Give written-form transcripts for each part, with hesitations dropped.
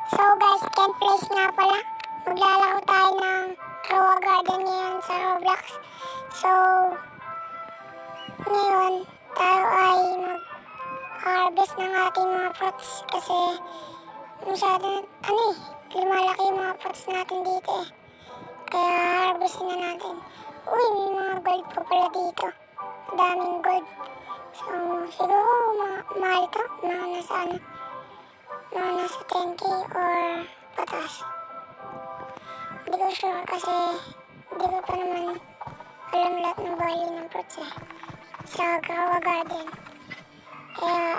So guys, 10th place nga pala. Maglalaro tayo ng Roa Garden ngayon sa Roblox. So, ngayon, tayo ay mag-harvest ng ating mga fruits kasi masyado, lumalaki yung mga fruits natin dito eh. Kaya harvestin na natin. Uy, may mga gold po pala dito. Daming gold. So, siguro mahal to. Mga nasa 10k or patas. Hindi ko sure kasi hindi ko pa naman alam lahat ng value ng fruits eh. Sa Roa Garden. Kaya,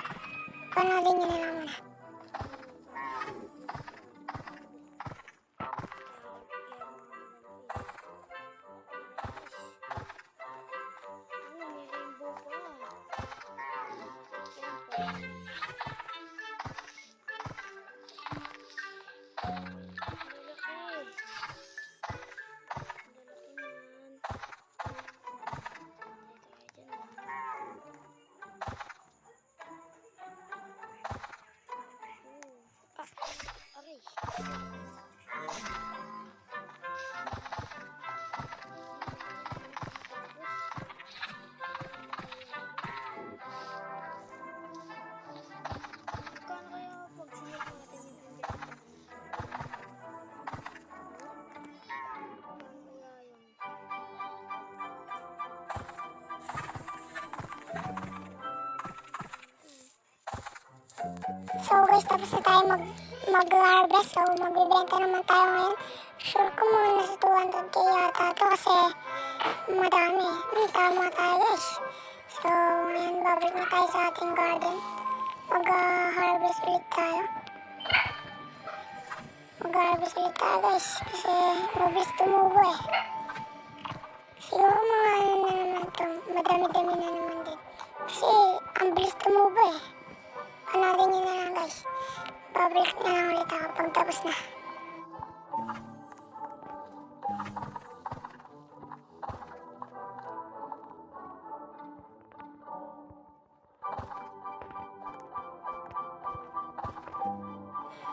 panoorin nyo na lang muna. So guys, tapos na tayo mag-harvest. So magbibenta naman tayo ngayon. Sure ko muna nasa 200k yata ito kasi madami. Tama tayo guys. So ngayon babalik na tayo sa ating garden. Mag-harvest ulit tayo. Mag-harvest ulit tayo guys kasi mabilis tumubo eh. Siguro mga ano na naman ito. Madami-dami na naman din. Kasi ang bilis tumubo eh. Panoorin nyo na lang guys. Babalik na lang ulit ako pag tapos na.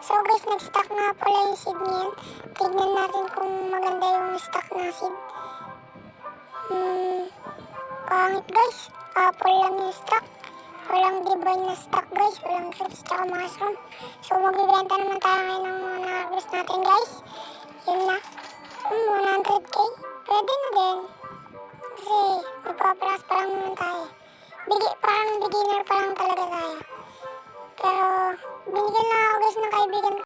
So guys, nag-stock nga pala yung seed ngayon. Tignan natin kung maganda yung stock na seed. Pangit guys. Apple lang yung stock. Walang divine na stock guys, walang grapes tsaka mushroom. So magbibenta naman tayo ngayon ng mga na-harvest natin guys. Yun na, 100k, pwede na din. Kasi magpapalas pa lang naman tayo. Parang beginner pa lang talaga tayo. Pero binigyan lang ako guys ng kaibigan ko.